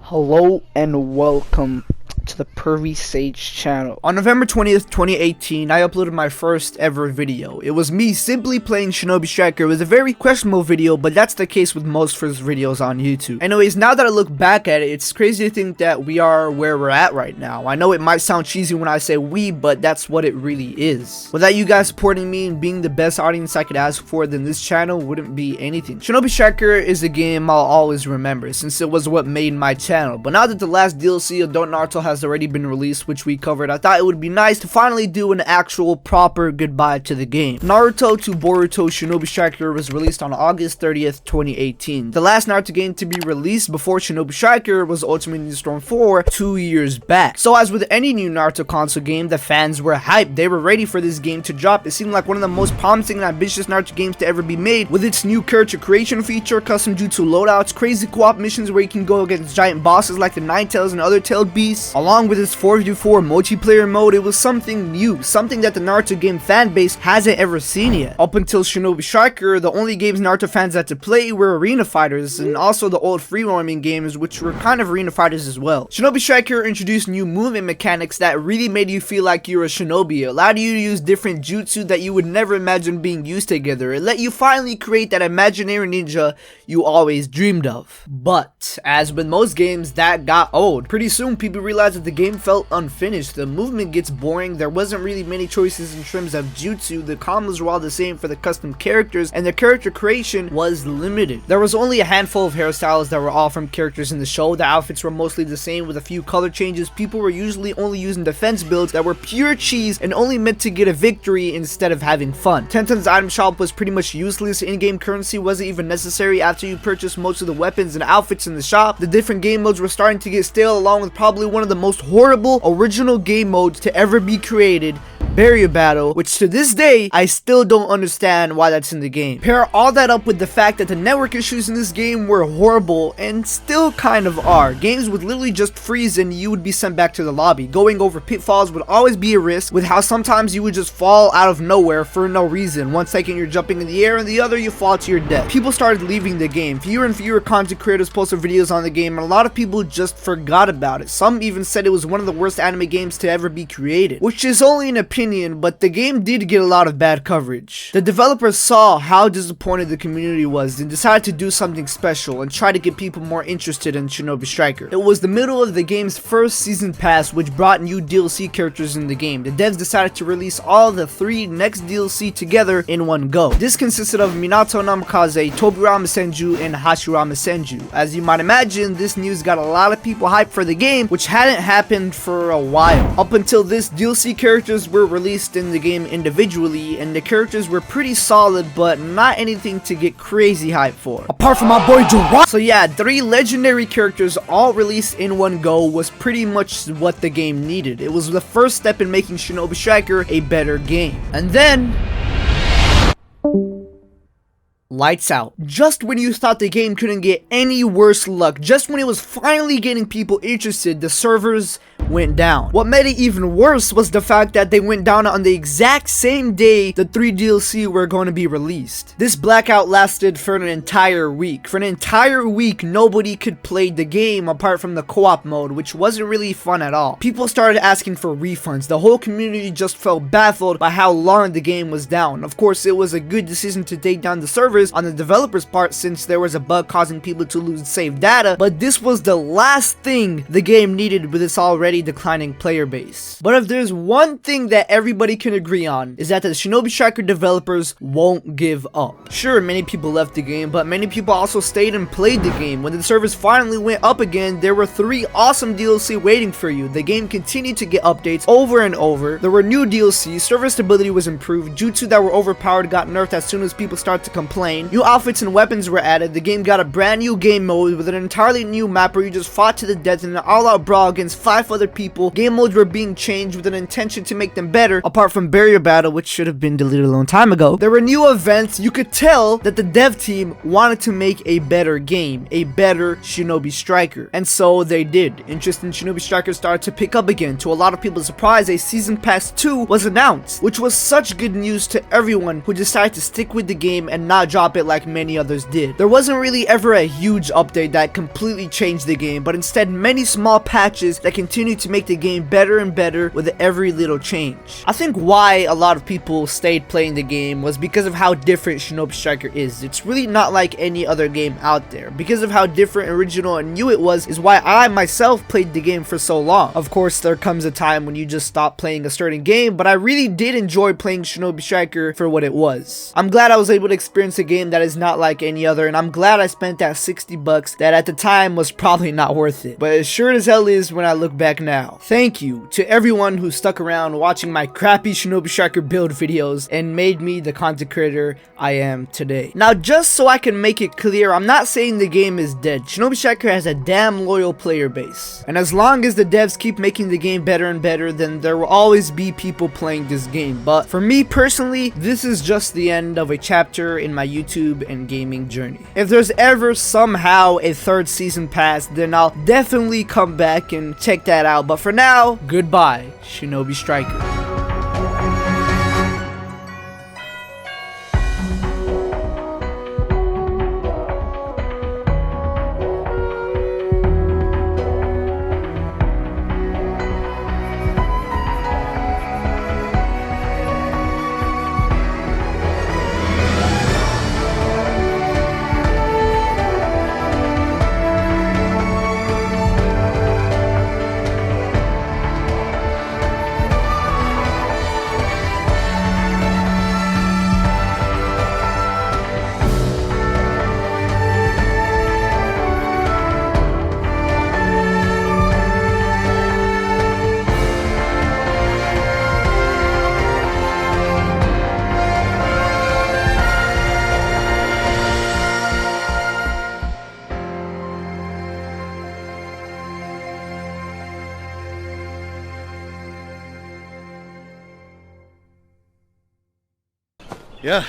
Hello and welcome to the PERVY Sage channel. On November 20th, 2018, I uploaded my first ever video. It was me simply playing Shinobi Striker. It was a very questionable video, but that's the case with most first videos on YouTube. Anyways, now that I look back at it, it's crazy to think that we are where we're at right now. I know it might sound cheesy when I say we, but that's what it really is. Without you guys supporting me and being the best audience I could ask for, then this channel wouldn't be anything. Shinobi Striker is a game I'll always remember, since it was what made my channel. But now that the last DLC of Don't Naruto has already been released, which we covered, I thought it would be nice to finally do an actual proper goodbye to the game. Naruto to Boruto Shinobi Striker was released on August 30th, 2018. The last Naruto game to be released before Shinobi Striker was Ultimate Ninja Storm 4 2 years back. So as with any new Naruto console game, the fans were hyped. They were ready for this game to drop. It seemed like one of the most promising and ambitious Naruto games to ever be made, with its new character creation feature, custom jutsu loadouts, crazy co-op missions where you can go against giant bosses like the Ninetales and other tailed beasts, along with its 4v4 multiplayer mode. It was something new, something that the Naruto game fan base hasn't ever seen yet. Up until Shinobi Striker, the only games Naruto fans had to play were arena fighters, and also the old free roaming games, which were kind of arena fighters as well. Shinobi Striker introduced new movement mechanics that really made you feel like you're a shinobi. It allowed you to use different jutsu that you would never imagine being used together. It let you finally create that imaginary ninja you always dreamed of. But as with most games, that got old. Pretty soon people realized that the game felt unfinished. The movement gets boring. There wasn't really many choices in terms of jutsu. The combos were all the same for the custom characters, and the character creation was limited. There was only a handful of hairstyles that were all from characters in the show. The outfits were mostly the same with a few color changes. People were usually only using defense builds that were pure cheese and only meant to get a victory instead of having fun. Tenten's item shop was pretty much useless. In-game currency wasn't even necessary after you purchased most of the weapons and outfits in the shop. The different game modes were starting to get stale, along with probably one of the most horrible original game modes to ever be created, Barrier Battle, which to this day I still don't understand why that's in the game. Pair all that up with the fact that the network issues in this game were horrible and still kind of are. Games would literally just freeze and you would be sent back to the lobby. Going over pitfalls would always be a risk, with how sometimes you would just fall out of nowhere for no reason. One second you're jumping in the air and the other you fall to your death. People started leaving the game. Fewer and fewer content creators posted videos on the game, and a lot of people just forgot about it. Some even said it was one of the worst anime games to ever be created, which is only an opinion, but the game did get a lot of bad coverage. The developers saw how disappointed the community was and decided to do something special and try to get people more interested in Shinobi Striker. It was the middle of the game's first season pass, which brought new DLC characters in the game. The devs decided to release all the 3 next DLC together in one go. This consisted of Minato Namikaze, Tobirama Senju, and Hashirama Senju. As you might imagine, this news got a lot of people hyped for the game, which hadn't happened for a while. Up until this, DLC characters were released in the game individually, and the characters were pretty solid, but not anything to get crazy hype for. Apart from my boy Jiraiya. So yeah, 3 legendary characters all released in one go was pretty much what the game needed. It was the first step in making Shinobi Striker a better game. And then lights out. Just when you thought the game couldn't get any worse luck, just when it was finally getting people interested, the servers went down. What made it even worse was the fact that they went down on the exact same day the 3 DLC were going to be released. This blackout lasted for an entire week. For an entire week, nobody could play the game apart from the co-op mode, which wasn't really fun at all. People started asking for refunds. The whole community just felt baffled by how long the game was down. Of course, it was a good decision to take down the servers on the developer's part, since there was a bug causing people to lose saved data, but this was the last thing the game needed with its already declining player base. But if there's one thing that everybody can agree on, is that the Shinobi Striker developers won't give up. Sure, many people left the game, but many people also stayed and played the game. When the servers finally went up again, there were 3 awesome DLC waiting for you. The game continued to get updates over and over. There were new DLCs, server stability was improved, jutsu that were overpowered got nerfed as soon as people started to complain. playing. New outfits and weapons were added. The game got a brand new game mode with an entirely new map where you just fought to the death in an all-out brawl against 5 other people. Game modes were being changed with an intention to make them better, apart from Barrier Battle, which should have been deleted a long time ago. There were new events. You could tell that the dev team wanted to make a better game, a better Shinobi Striker, and so they did. Interest in Shinobi Striker started to pick up again. To a lot of people's surprise, a Season Pass 2 was announced, which was such good news to everyone who decided to stick with the game and not drop it like many others did. There wasn't really ever a huge update that completely changed the game, but instead many small patches that continued to make the game better and better with every little change. I think why a lot of people stayed playing the game was because of how different Shinobi Striker is. It's really not like any other game out there. Because of how different, original, and new it was is why I myself played the game for so long. Of course, there comes a time when you just stop playing a certain game, but I really did enjoy playing Shinobi Striker for what it was. I'm glad I was able to experience a game that is not like any other, and I'm glad I spent that 60 bucks that at the time was probably not worth it, but it sure as hell is when I look back now. Thank you to everyone who stuck around watching my crappy Shinobi Striker build videos and made me the content creator I am today. Now, just so I can make it clear, I'm not saying the game is dead. Shinobi Striker has a damn loyal player base, and as long as the devs keep making the game better and better, then there will always be people playing this game. But for me personally, this is just the end of a chapter in my YouTube and gaming journey. If there's ever somehow a 3rd season pass, then I'll definitely come back and check that out. But for now, goodbye, Shinobi Striker. Yeah.